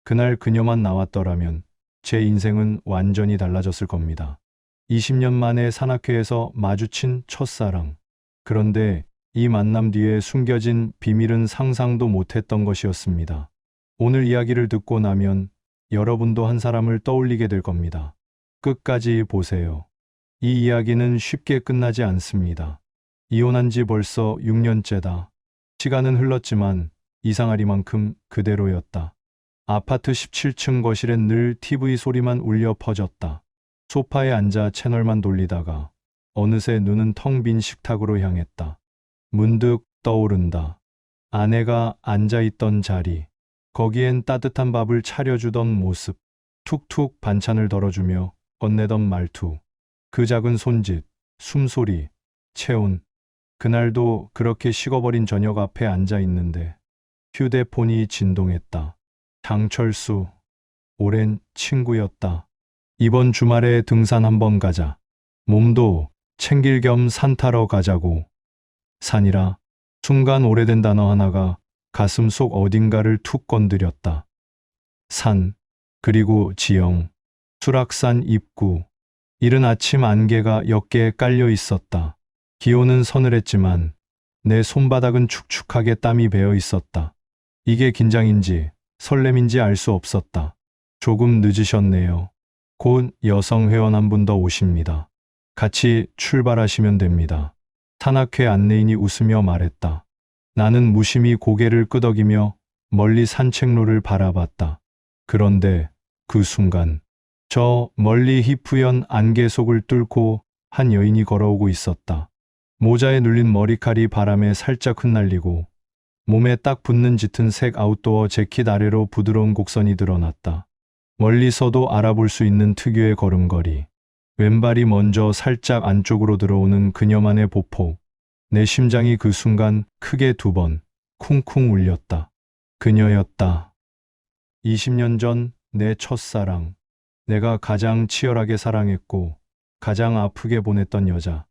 그날 그녀만 나왔더라면 제 인생은 완전히 달라졌을 겁니다. 20년 만에 산악회에서 마주친 첫사랑. 그런데 이 만남 뒤에 숨겨진 비밀은 상상도 못했던 것이었습니다. 오늘 이야기를 듣고 나면 여러분도 한 사람을 떠올리게 될 겁니다. 끝까지 보세요. 이 이야기는 쉽게 끝나지 않습니다. 이혼한 지 벌써 6년째다. 시간은 흘렀지만 이상하리만큼 그대로였다. 아파트 17층 거실엔 늘 TV 소리만 울려 퍼졌다. 소파에 앉아 채널만 돌리다가 어느새 눈은 텅 빈 식탁으로 향했다. 문득 떠오른다. 아내가 앉아있던 자리. 거기엔 따뜻한 밥을 차려주던 모습. 툭툭 반찬을 덜어주며 건네던 말투. 그 작은 손짓, 숨소리, 체온. 그날도 그렇게 식어버린 저녁 앞에 앉아있는데 휴대폰이 진동했다. 장철수, 오랜 친구였다. 이번 주말에 등산 한번 가자. 몸도 챙길 겸 산 타러 가자고. 산이라 순간 오래된 단어 하나가 가슴 속 어딘가를 툭 건드렸다. 산, 그리고 지형, 수락산 입구. 이른 아침 안개가 옅게 깔려 있었다. 기온은 서늘했지만 내 손바닥은 축축하게 땀이 배어 있었다. 이게 긴장인지 설렘인지 알 수 없었다. 조금 늦으셨네요. 곧 여성 회원 한 분 더 오십니다. 같이 출발하시면 됩니다. 산악회 안내인이 웃으며 말했다. 나는 무심히 고개를 끄덕이며 멀리 산책로를 바라봤다. 그런데 그 순간 저 멀리 희뿌연 안개 속을 뚫고 한 여인이 걸어오고 있었다. 모자에 눌린 머리칼이 바람에 살짝 흩날리고 몸에 딱 붙는 짙은 색 아웃도어 재킷 아래로 부드러운 곡선이 드러났다. 멀리서도 알아볼 수 있는 특유의 걸음걸이. 왼발이 먼저 살짝 안쪽으로 들어오는 그녀만의 보폭. 내 심장이 그 순간 크게 두 번 쿵쿵 울렸다. 그녀였다. 20년 전 내 첫사랑. 내가 가장 치열하게 사랑했고 가장 아프게 보냈던 여자.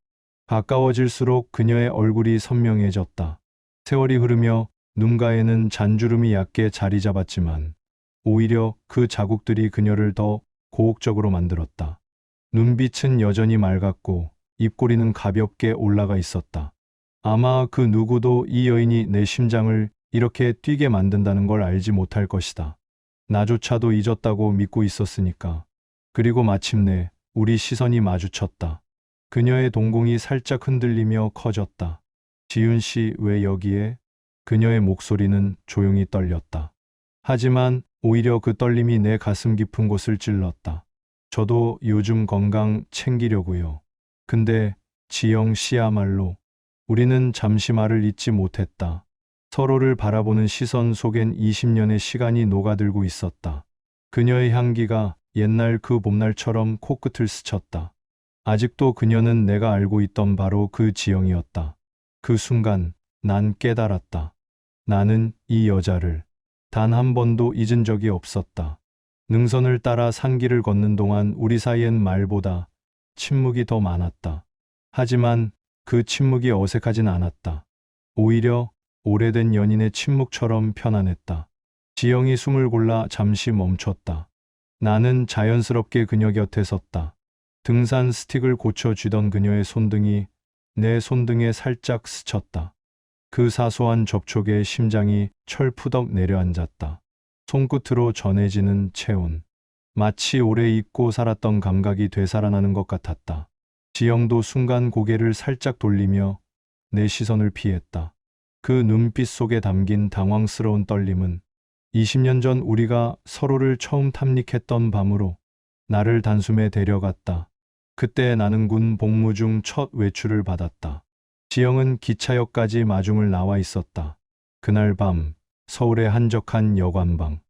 가까워질수록 그녀의 얼굴이 선명해졌다. 세월이 흐르며 눈가에는 잔주름이 얕게 자리 잡았지만 오히려 그 자국들이 그녀를 더 고혹적으로 만들었다. 눈빛은 여전히 맑았고 입꼬리는 가볍게 올라가 있었다. 아마 그 누구도 이 여인이 내 심장을 이렇게 뛰게 만든다는 걸 알지 못할 것이다. 나조차도 잊었다고 믿고 있었으니까. 그리고 마침내 우리 시선이 마주쳤다. 그녀의 동공이 살짝 흔들리며 커졌다. 지윤 씨, 왜 여기에? 그녀의 목소리는 조용히 떨렸다. 하지만 오히려 그 떨림이 내 가슴 깊은 곳을 찔렀다. 저도 요즘 건강 챙기려고요. 근데 지영 씨야말로. 우리는 잠시 말을 잇지 못했다. 서로를 바라보는 시선 속엔 20년의 시간이 녹아들고 있었다. 그녀의 향기가 옛날 그 봄날처럼 코끝을 스쳤다. 아직도 그녀는 내가 알고 있던 바로 그 지영이었다. 그 순간 난 깨달았다. 나는 이 여자를 단 한 번도 잊은 적이 없었다. 능선을 따라 산길을 걷는 동안 우리 사이엔 말보다 침묵이 더 많았다. 하지만 그 침묵이 어색하진 않았다. 오히려 오래된 연인의 침묵처럼 편안했다. 지영이 숨을 골라 잠시 멈췄다. 나는 자연스럽게 그녀 곁에 섰다. 등산 스틱을 고쳐쥐던 그녀의 손등이 내 손등에 살짝 스쳤다. 그 사소한 접촉에 심장이 철푸덕 내려앉았다. 손끝으로 전해지는 체온. 마치 오래 잊고 살았던 감각이 되살아나는 것 같았다. 지영도 순간 고개를 살짝 돌리며 내 시선을 피했다. 그 눈빛 속에 담긴 당황스러운 떨림은 20년 전 우리가 서로를 처음 탐닉했던 밤으로 나를 단숨에 데려갔다. 그때 나는 군 복무 중 첫 외출을 받았다. 지영은 기차역까지 마중을 나와 있었다. 그날 밤 서울의 한적한 여관방.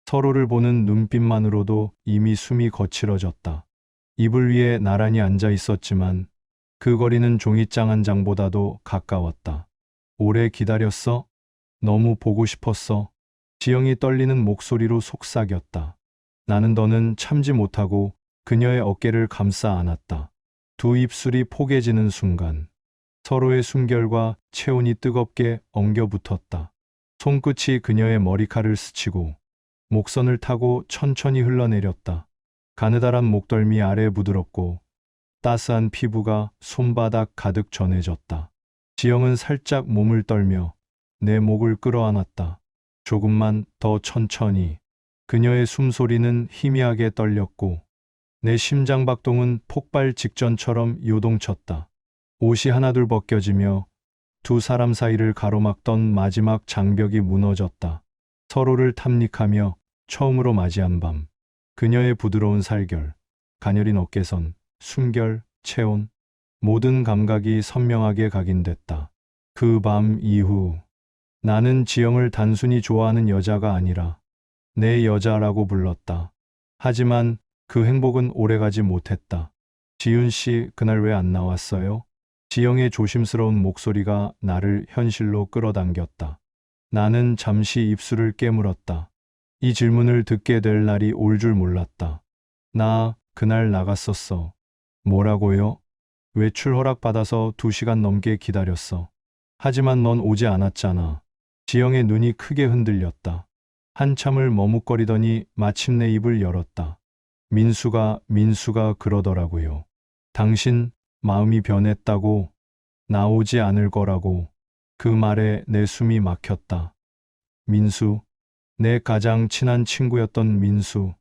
서로를 보는 눈빛만으로도 이미 숨이 거칠어졌다. 이불 위에 나란히 앉아 있었지만 그 거리는 종이장 한 장보다도 가까웠다. 오래 기다렸어? 너무 보고 싶었어. 지영이 떨리는 목소리로 속삭였다. 나는 더는 참지 못하고 그녀의 어깨를 감싸 안았다. 두 입술이 포개지는 순간 서로의 숨결과 체온이 뜨겁게 엉겨 붙었다. 손끝이 그녀의 머리칼을 스치고 목선을 타고 천천히 흘러내렸다. 가느다란 목덜미 아래 부드럽고 따스한 피부가 손바닥 가득 전해졌다. 지영은 살짝 몸을 떨며 내 목을 끌어안았다. 조금만 더 천천히. 그녀의 숨소리는 희미하게 떨렸고 내 심장박동은 폭발 직전처럼 요동쳤다. 옷이 하나둘 벗겨지며 두 사람 사이를 가로막던 마지막 장벽이 무너졌다. 서로를 탐닉하며 처음으로 맞이한 밤. 그녀의 부드러운 살결, 가녀린 어깨선, 숨결, 체온, 모든 감각이 선명하게 각인됐다. 그 밤 이후 나는 지영을 단순히 좋아하는 여자가 아니라 내 여자라고 불렀다. 하지만 그 행복은 오래가지 못했다. 지윤 씨, 그날 왜 안 나왔어요? 지영의 조심스러운 목소리가 나를 현실로 끌어당겼다. 나는 잠시 입술을 깨물었다. 이 질문을 듣게 될 날이 올 줄 몰랐다. 나 그날 나갔었어. 뭐라고요? 외출 허락받아서 2시간 넘게 기다렸어. 하지만 넌 오지 않았잖아. 지영의 눈이 크게 흔들렸다. 한참을 머뭇거리더니 마침내 입을 열었다. 민수가 그러더라고요. 당신 마음이 변했다고, 나오지 않을 거라고. 그 말에 내 숨이 막혔다. 민수, 내 가장 친한 친구였던 민수.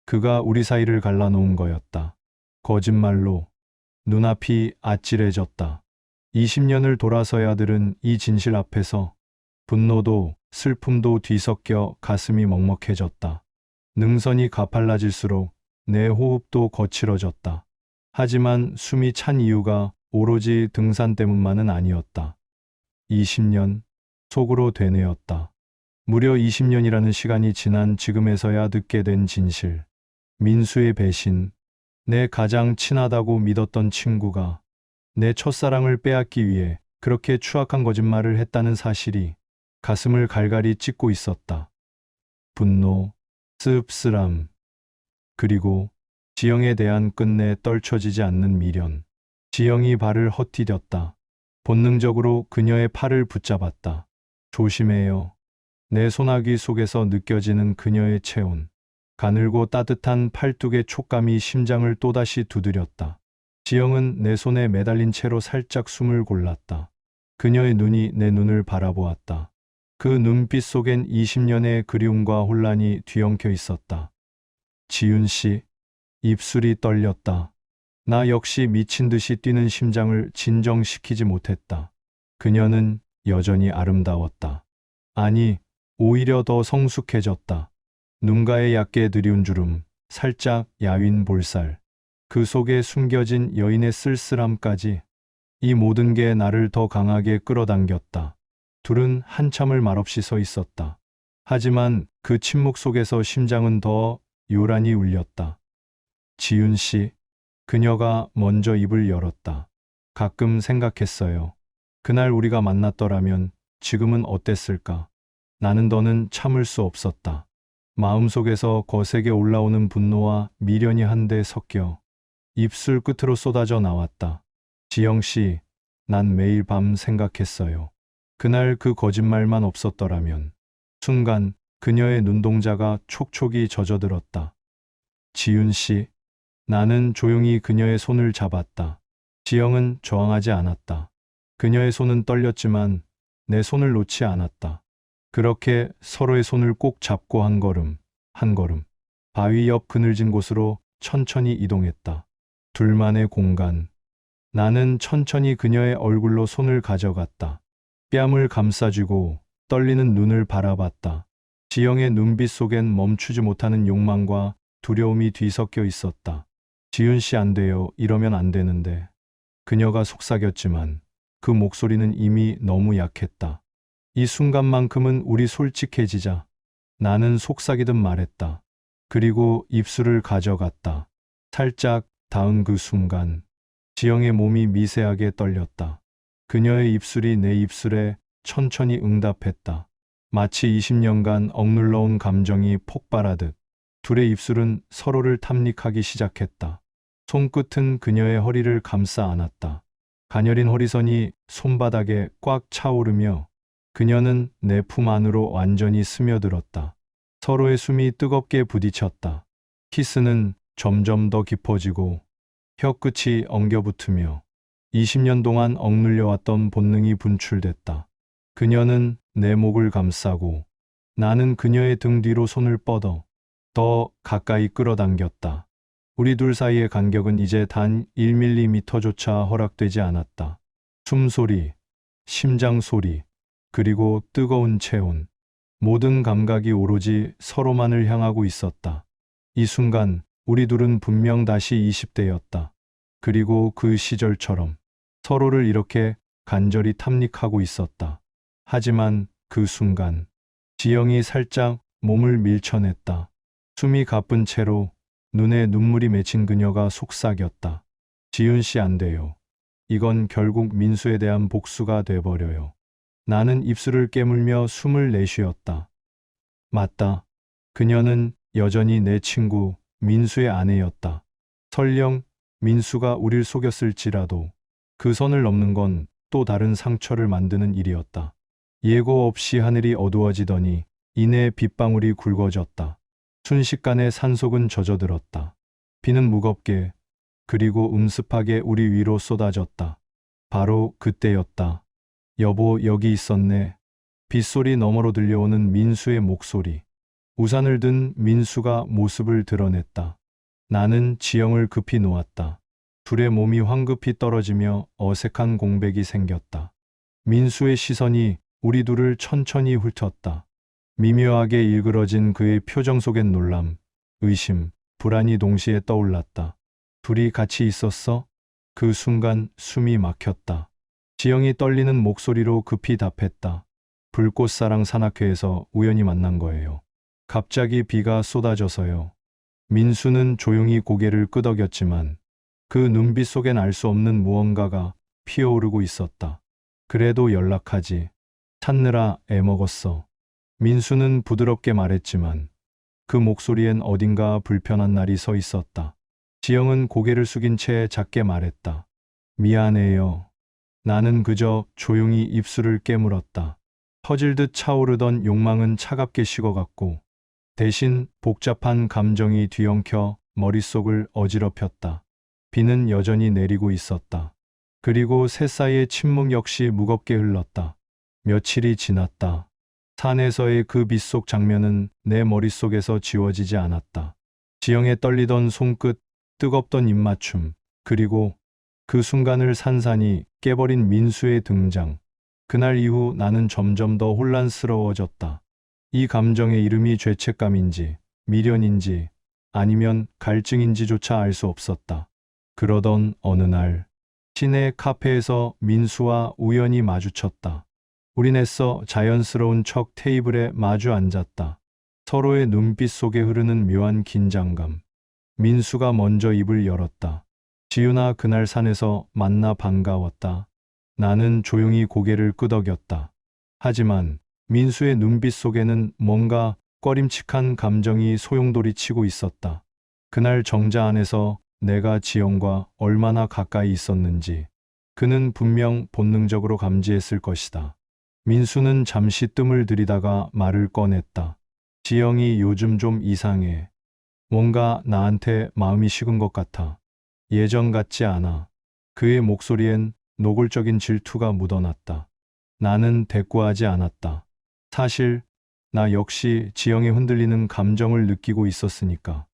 그가 우리 사이를 갈라놓은 거였다. 거짓말로. 눈앞이 아찔해졌다. 20년을 돌아서야 들은 이 진실 앞에서 분노도 슬픔도 뒤섞여 가슴이 먹먹해졌다. 능선이 가팔라질수록 내 호흡도 거칠어졌다. 하지만 숨이 찬 이유가 오로지 등산 때문만은 아니었다. 20년, 속으로 되뇌었다. 무려 20년이라는 시간이 지난 지금에서야 듣게 된 진실. 민수의 배신, 내 가장 친하다고 믿었던 친구가 내 첫사랑을 빼앗기 위해 그렇게 추악한 거짓말을 했다는 사실이 가슴을 갈갈이 찢고 있었다. 분노, 씁쓸함, 그리고 지영에 대한 끝내 떨쳐지지 않는 미련. 지영이 발을 헛디뎠다. 본능적으로 그녀의 팔을 붙잡았다. 조심해요. 내 소나기 속에서 느껴지는 그녀의 체온. 가늘고 따뜻한 팔뚝의 촉감이 심장을 또다시 두드렸다. 지영은 내 손에 매달린 채로 살짝 숨을 골랐다. 그녀의 눈이 내 눈을 바라보았다. 그 눈빛 속엔 20년의 그리움과 혼란이 뒤엉켜 있었다. 지윤 씨, 입술이 떨렸다. 나 역시 미친 듯이 뛰는 심장을 진정시키지 못했다. 그녀는 여전히 아름다웠다. 아니, 오히려 더 성숙해졌다. 눈가에 얕게 드리운 주름, 살짝 야윈 볼살, 그 속에 숨겨진 여인의 쓸쓸함까지. 이 모든 게 나를 더 강하게 끌어당겼다. 둘은 한참을 말없이 서 있었다. 하지만 그 침묵 속에서 심장은 더 요란히 울렸다. 지윤 씨, 그녀가 먼저 입을 열었다. 가끔 생각했어요. 그날 우리가 만났더라면 지금은 어땠을까? 나는 더는 참을 수 없었다. 마음속에서 거세게 올라오는 분노와 미련이 한데 섞여 입술 끝으로 쏟아져 나왔다. 지영 씨, 난 매일 밤 생각했어요. 그날 그 거짓말만 없었더라면. 순간 그녀의 눈동자가 촉촉이 젖어들었다. 지윤 씨, 나는 조용히 그녀의 손을 잡았다. 지영은 저항하지 않았다. 그녀의 손은 떨렸지만 내 손을 놓지 않았다. 그렇게 서로의 손을 꼭 잡고 한 걸음, 한 걸음, 바위 옆 그늘진 곳으로 천천히 이동했다. 둘만의 공간. 나는 천천히 그녀의 얼굴로 손을 가져갔다. 뺨을 감싸쥐고 떨리는 눈을 바라봤다. 지영의 눈빛 속엔 멈추지 못하는 욕망과 두려움이 뒤섞여 있었다. 지윤 씨 안 돼요. 이러면 안 되는데. 그녀가 속삭였지만 그 목소리는 이미 너무 약했다. 이 순간만큼은 우리 솔직해지자. 나는 속삭이듯 말했다. 그리고 입술을 가져갔다. 살짝 닿은 그 순간 지영의 몸이 미세하게 떨렸다. 그녀의 입술이 내 입술에 천천히 응답했다. 마치 20년간 억눌러온 감정이 폭발하듯 둘의 입술은 서로를 탐닉하기 시작했다. 손끝은 그녀의 허리를 감싸 안았다. 가녀린 허리선이 손바닥에 꽉 차오르며 그녀는 내 품 안으로 완전히 스며들었다. 서로의 숨이 뜨겁게 부딪혔다. 키스는 점점 더 깊어지고 혀끝이 엉겨붙으며 20년 동안 억눌려왔던 본능이 분출됐다. 그녀는 내 목을 감싸고 나는 그녀의 등 뒤로 손을 뻗어 더 가까이 끌어당겼다. 우리 둘 사이의 간격은 이제 단 1mm조차 허락되지 않았다. 숨소리, 심장 소리, 그리고 뜨거운 체온. 모든 감각이 오로지 서로만을 향하고 있었다. 이 순간 우리 둘은 분명 다시 20대였다. 그리고 그 시절처럼 서로를 이렇게 간절히 탐닉하고 있었다. 하지만 그 순간 지영이 살짝 몸을 밀쳐냈다. 숨이 가쁜 채로 눈에 눈물이 맺힌 그녀가 속삭였다. 지윤 씨 안 돼요. 이건 결국 민수에 대한 복수가 돼버려요. 나는 입술을 깨물며 숨을 내쉬었다. 맞다. 그녀는 여전히 내 친구 민수의 아내였다. 설령 민수가 우릴 속였을지라도 그 선을 넘는 건 또 다른 상처를 만드는 일이었다. 예고 없이 하늘이 어두워지더니 이내 빗방울이 굵어졌다. 순식간에 산속은 젖어들었다. 비는 무겁게 그리고 음습하게 우리 위로 쏟아졌다. 바로 그때였다. 여보, 여기 있었네. 빗소리 너머로 들려오는 민수의 목소리. 우산을 든 민수가 모습을 드러냈다. 나는 지영을 급히 놓았다. 둘의 몸이 황급히 떨어지며 어색한 공백이 생겼다. 민수의 시선이 우리 둘을 천천히 훑었다. 미묘하게 일그러진 그의 표정 속엔 놀람, 의심, 불안이 동시에 떠올랐다. 둘이 같이 있었어? 그 순간 숨이 막혔다. 지영이 떨리는 목소리로 급히 답했다. 불꽃사랑 산악회에서 우연히 만난 거예요. 갑자기 비가 쏟아져서요. 민수는 조용히 고개를 끄덕였지만 그 눈빛 속엔 알 수 없는 무언가가 피어오르고 있었다. 그래도 연락하지. 찾느라 애먹었어. 민수는 부드럽게 말했지만 그 목소리엔 어딘가 불편한 날이 서 있었다. 지영은 고개를 숙인 채 작게 말했다. 미안해요. 나는 그저 조용히 입술을 깨물었다. 터질 듯 차오르던 욕망은 차갑게 식어갔고 대신 복잡한 감정이 뒤엉켜 머릿속을 어지럽혔다. 비는 여전히 내리고 있었다. 그리고 새사이의 침묵 역시 무겁게 흘렀다. 며칠이 지났다. 산에서의 그 빗속 장면은 내 머릿속에서 지워지지 않았다. 지영의 떨리던 손끝, 뜨겁던 입맞춤, 그리고 그 순간을 산산이 깨버린 민수의 등장. 그날 이후 나는 점점 더 혼란스러워졌다. 이 감정의 이름이 죄책감인지, 미련인지, 아니면 갈증인지조차 알 수 없었다. 그러던 어느 날, 시내 카페에서 민수와 우연히 마주쳤다. 우린 애써 자연스러운 척 테이블에 마주 앉았다. 서로의 눈빛 속에 흐르는 묘한 긴장감. 민수가 먼저 입을 열었다. 지윤아, 그날 산에서 만나 반가웠다. 나는 조용히 고개를 끄덕였다. 하지만 민수의 눈빛 속에는 뭔가 꺼림칙한 감정이 소용돌이 치고 있었다. 그날 정자 안에서 내가 지영과 얼마나 가까이 있었는지 그는 분명 본능적으로 감지했을 것이다. 민수는 잠시 뜸을 들이다가 말을 꺼냈다. 지영이 요즘 좀 이상해. 뭔가 나한테 마음이 식은 것 같아. 예전 같지 않아. 그의 목소리엔 노골적인 질투가 묻어났다. 나는 대꾸하지 않았다. 사실 나 역시 지영의 흔들리는 감정을 느끼고 있었으니까.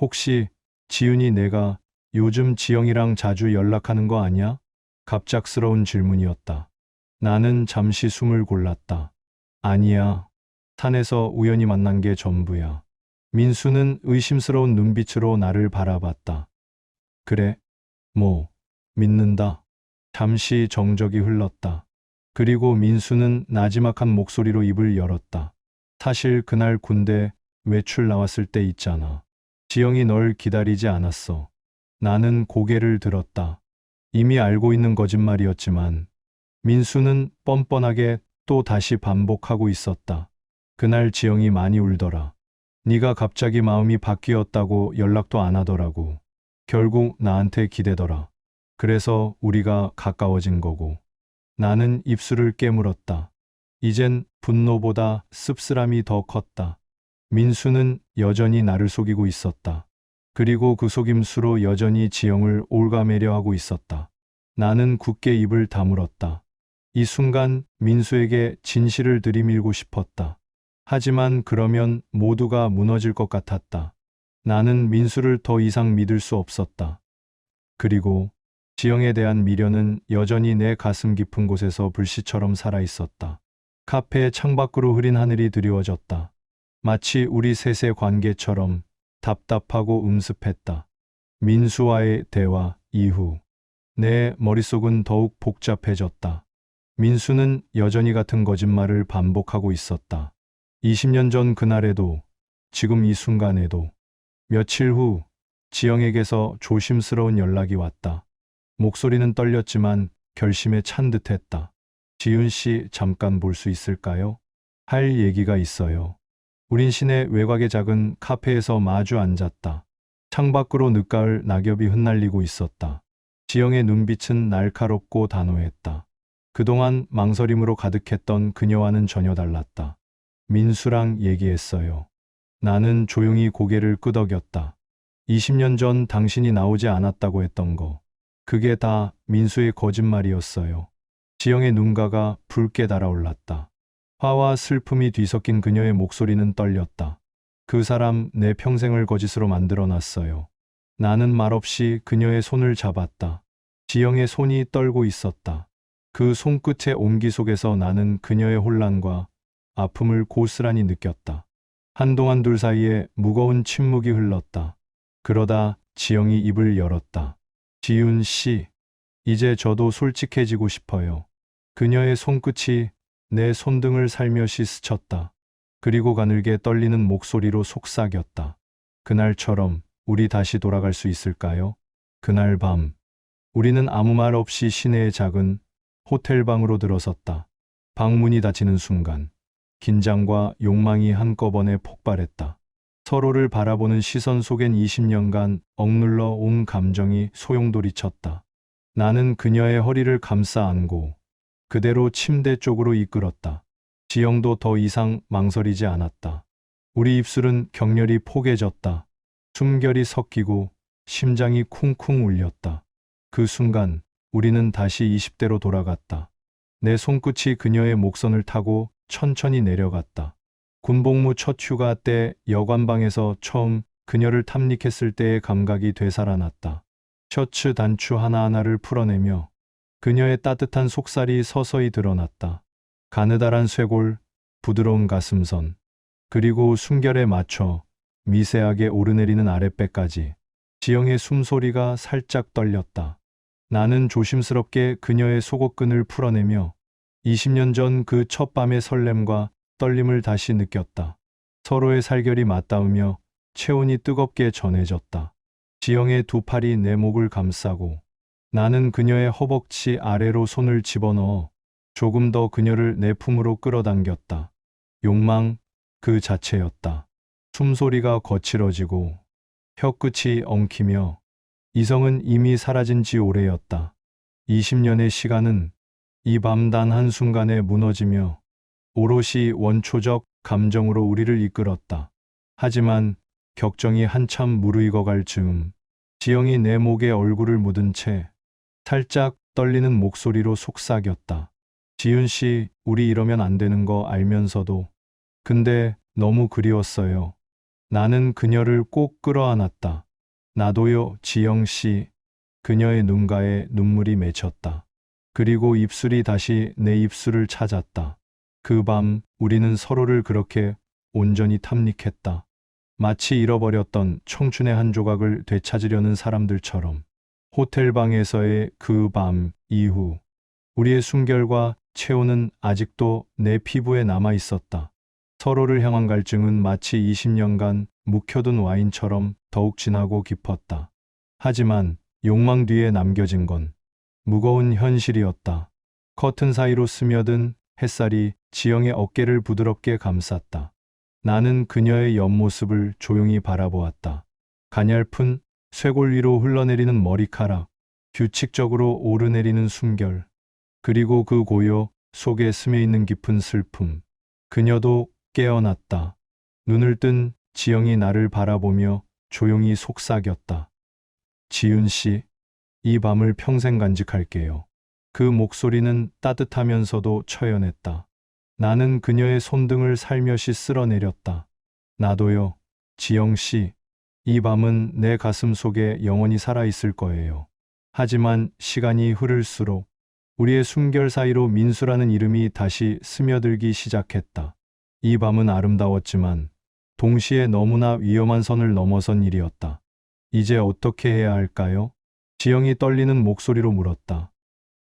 혹시 지윤이 내가 요즘 지영이랑 자주 연락하는 거 아니야? 갑작스러운 질문이었다. 나는 잠시 숨을 골랐다. 아니야. 산에서 우연히 만난 게 전부야. 민수는 의심스러운 눈빛으로 나를 바라봤다. 그래? 뭐, 믿는다. 잠시 정적이 흘렀다. 그리고 민수는 나지막한 목소리로 입을 열었다. 사실 그날 군대 외출 나왔을 때 있잖아. 지영이 널 기다리지 않았어. 나는 고개를 들었다. 이미 알고 있는 거짓말이었지만 민수는 뻔뻔하게 또 다시 반복하고 있었다. 그날 지영이 많이 울더라. 네가 갑자기 마음이 바뀌었다고 연락도 안 하더라고. 결국 나한테 기대더라. 그래서 우리가 가까워진 거고. 나는 입술을 깨물었다. 이젠 분노보다 씁쓸함이 더 컸다. 민수는 여전히 나를 속이고 있었다. 그리고 그 속임수로 여전히 지영을 올가매려 하고 있었다. 나는 굳게 입을 다물었다. 이 순간 민수에게 진실을 들이밀고 싶었다. 하지만 그러면 모두가 무너질 것 같았다. 나는 민수를 더 이상 믿을 수 없었다. 그리고 지영에 대한 미련은 여전히 내 가슴 깊은 곳에서 불씨처럼 살아 있었다. 카페의 창밖으로 흐린 하늘이 드리워졌다. 마치 우리 셋의 관계처럼 답답하고 음습했다. 민수와의 대화 이후 내 머릿속은 더욱 복잡해졌다. 민수는 여전히 같은 거짓말을 반복하고 있었다. 20년 전 그날에도, 지금 이 순간에도. 며칠 후 지영에게서 조심스러운 연락이 왔다. 목소리는 떨렸지만 결심에 찬 듯했다. 지윤 씨, 잠깐 볼 수 있을까요? 할 얘기가 있어요. 우린 시내 외곽의 작은 카페에서 마주 앉았다. 창밖으로 늦가을 낙엽이 흩날리고 있었다. 지영의 눈빛은 날카롭고 단호했다. 그동안 망설임으로 가득했던 그녀와는 전혀 달랐다. 민수랑 얘기했어요. 나는 조용히 고개를 끄덕였다. 20년 전 당신이 나오지 않았다고 했던 거. 그게 다 민수의 거짓말이었어요. 지영의 눈가가 붉게 달아올랐다. 화와 슬픔이 뒤섞인 그녀의 목소리는 떨렸다. 그 사람 내 평생을 거짓으로 만들어놨어요. 나는 말없이 그녀의 손을 잡았다. 지영의 손이 떨고 있었다. 그 손끝의 온기 속에서 나는 그녀의 혼란과 아픔을 고스란히 느꼈다. 한동안 둘 사이에 무거운 침묵이 흘렀다. 그러다 지영이 입을 열었다. 지윤 씨, 이제 저도 솔직해지고 싶어요. 그녀의 손끝이 내 손등을 살며시 스쳤다. 그리고 가늘게 떨리는 목소리로 속삭였다. 그날처럼 우리 다시 돌아갈 수 있을까요? 그날 밤, 우리는 아무 말 없이 시내의 작은 호텔방으로 들어섰다. 방문이 닫히는 순간, 긴장과 욕망이 한꺼번에 폭발했다. 서로를 바라보는 시선 속엔 20년간 억눌러 온 감정이 소용돌이쳤다. 나는 그녀의 허리를 감싸 안고 그대로 침대 쪽으로 이끌었다. 지영도 더 이상 망설이지 않았다. 우리 입술은 격렬히 포개졌다. 숨결이 섞이고 심장이 쿵쿵 울렸다. 그 순간 우리는 다시 20대로 돌아갔다. 내 손끝이 그녀의 목선을 타고 천천히 내려갔다. 군복무 첫 휴가 때 여관방에서 처음 그녀를 탐닉했을 때의 감각이 되살아났다. 셔츠 단추 하나하나를 풀어내며 그녀의 따뜻한 속살이 서서히 드러났다. 가느다란 쇄골, 부드러운 가슴선, 그리고 숨결에 맞춰 미세하게 오르내리는 아랫배까지. 지영의 숨소리가 살짝 떨렸다. 나는 조심스럽게 그녀의 속옷끈을 풀어내며 20년 전 그 첫 밤의 설렘과 떨림을 다시 느꼈다. 서로의 살결이 맞닿으며 체온이 뜨겁게 전해졌다. 지영의 두 팔이 내 목을 감싸고 나는 그녀의 허벅지 아래로 손을 집어넣어 조금 더 그녀를 내 품으로 끌어당겼다. 욕망 그 자체였다. 숨소리가 거칠어지고 혀끝이 엉키며 이성은 이미 사라진 지 오래였다. 20년의 시간은 이 밤 단 한순간에 무너지며 오롯이 원초적 감정으로 우리를 이끌었다. 하지만 격정이 한참 무르익어갈 즈음 지영이 내 목에 얼굴을 묻은 채 살짝 떨리는 목소리로 속삭였다. 지윤 씨, 우리 이러면 안 되는 거 알면서도. 근데 너무 그리웠어요. 나는 그녀를 꼭 끌어안았다. 나도요, 지영 씨. 그녀의 눈가에 눈물이 맺혔다. 그리고 입술이 다시 내 입술을 찾았다. 그 밤 우리는 서로를 그렇게 온전히 탐닉했다. 마치 잃어버렸던 청춘의 한 조각을 되찾으려는 사람들처럼. 호텔방에서의 그 밤 이후 우리의 숨결과 체온은 아직도 내 피부에 남아 있었다. 서로를 향한 갈증은 마치 20년간 묵혀둔 와인처럼 더욱 진하고 깊었다. 하지만 욕망 뒤에 남겨진 건 무거운 현실이었다. 커튼 사이로 스며든 햇살이 지영의 어깨를 부드럽게 감쌌다. 나는 그녀의 옆모습을 조용히 바라보았다. 가냘픈 쇄골 위로 흘러내리는 머리카락, 규칙적으로 오르내리는 숨결, 그리고 그 고요 속에 스며있는 깊은 슬픔. 그녀도 깨어났다. 눈을 뜬 지영이 나를 바라보며 조용히 속삭였다. 지윤 씨, 이 밤을 평생 간직할게요. 그 목소리는 따뜻하면서도 처연했다. 나는 그녀의 손등을 살며시 쓸어내렸다. 나도요, 지영 씨. 이 밤은 내 가슴 속에 영원히 살아있을 거예요. 하지만 시간이 흐를수록 우리의 숨결 사이로 민수라는 이름이 다시 스며들기 시작했다. 이 밤은 아름다웠지만 동시에 너무나 위험한 선을 넘어선 일이었다. 이제 어떻게 해야 할까요? 지영이 떨리는 목소리로 물었다.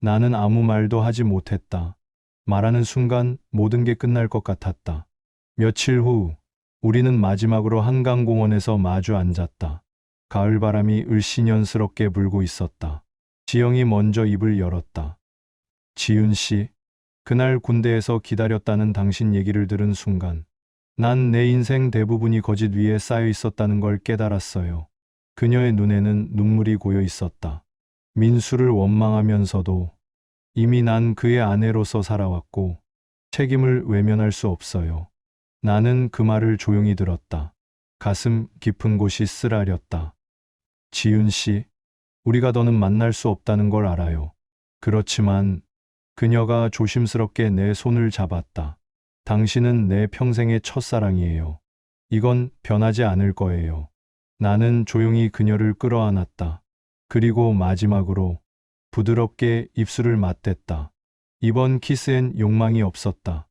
나는 아무 말도 하지 못했다. 말하는 순간 모든 게 끝날 것 같았다. 며칠 후 우리는 마지막으로 한강공원에서 마주 앉았다. 가을바람이 을씨년스럽게 불고 있었다. 지영이 먼저 입을 열었다. 지윤 씨, 그날 군대에서 기다렸다는 당신 얘기를 들은 순간 난 내 인생 대부분이 거짓 위에 쌓여 있었다는 걸 깨달았어요. 그녀의 눈에는 눈물이 고여 있었다. 민수를 원망하면서도 이미 난 그의 아내로서 살아왔고 책임을 외면할 수 없어요. 나는 그 말을 조용히 들었다. 가슴 깊은 곳이 쓰라렸다. 지윤 씨, 우리가 더는 만날 수 없다는 걸 알아요. 그렇지만 그녀가 조심스럽게 내 손을 잡았다. 당신은 내 평생의 첫사랑이에요. 이건 변하지 않을 거예요. 나는 조용히 그녀를 끌어안았다. 그리고 마지막으로 부드럽게 입술을 맞댔다. 이번 키스엔 욕망이 없었다.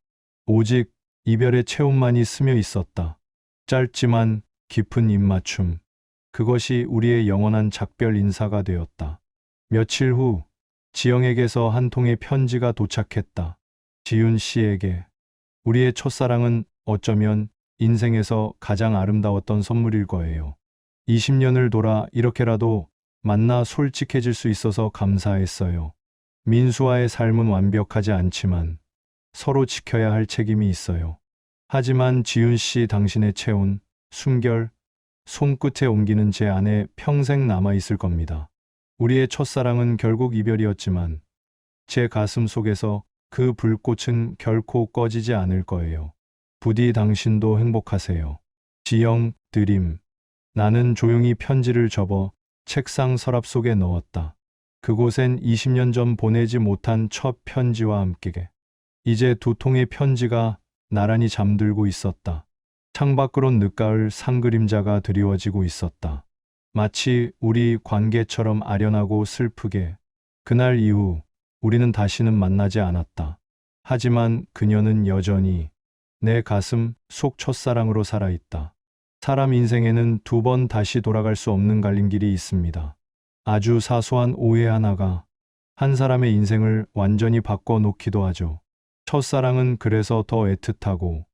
오직 이별의 체온만이 스며 있었다. 짧지만 깊은 입맞춤. 그것이 우리의 영원한 작별 인사가 되었다. 며칠 후 지영에게서 한 통의 편지가 도착했다. 지윤 씨에게. 우리의 첫사랑은 어쩌면 인생에서 가장 아름다웠던 선물일 거예요. 20년을 돌아 이렇게라도 만나 솔직해질 수 있어서 감사했어요. 민수와의 삶은 완벽하지 않지만 서로 지켜야 할 책임이 있어요. 하지만 지윤 씨, 당신의 체온, 숨결, 손끝에 옮기는 제 안에 평생 남아있을 겁니다. 우리의 첫사랑은 결국 이별이었지만 제 가슴 속에서 그 불꽃은 결코 꺼지지 않을 거예요. 부디 당신도 행복하세요. 지영, 드림. 나는 조용히 편지를 접어 책상 서랍 속에 넣었다. 그곳엔 20년 전 보내지 못한 첫 편지와 함께 이제 두 통의 편지가 나란히 잠들고 있었다. 창밖으론 늦가을 산그림자가 드리워지고 있었다. 마치 우리 관계처럼 아련하고 슬프게. 그날 이후 우리는 다시는 만나지 않았다. 하지만 그녀는 여전히 내 가슴 속 첫사랑으로 살아있다. 사람 인생에는 두 번 다시 돌아갈 수 없는 갈림길이 있습니다. 아주 사소한 오해 하나가 한 사람의 인생을 완전히 바꿔놓기도 하죠. 첫사랑은 그래서 더 애틋하고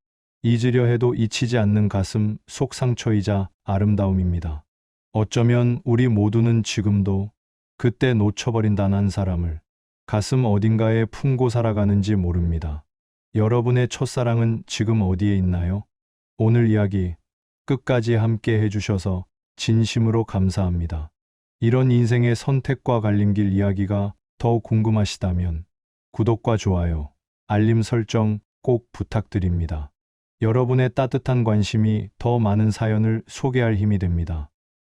잊으려 해도 잊히지 않는 가슴 속 상처이자 아름다움입니다. 어쩌면 우리 모두는 지금도 그때 놓쳐버린 단 한 사람을 가슴 어딘가에 품고 살아가는지 모릅니다. 여러분의 첫사랑은 지금 어디에 있나요? 오늘 이야기 끝까지 함께 해주셔서 진심으로 감사합니다. 이런 인생의 선택과 갈림길 이야기가 더 궁금하시다면 구독과 좋아요, 알림 설정 꼭 부탁드립니다. 여러분의 따뜻한 관심이 더 많은 사연을 소개할 힘이 됩니다.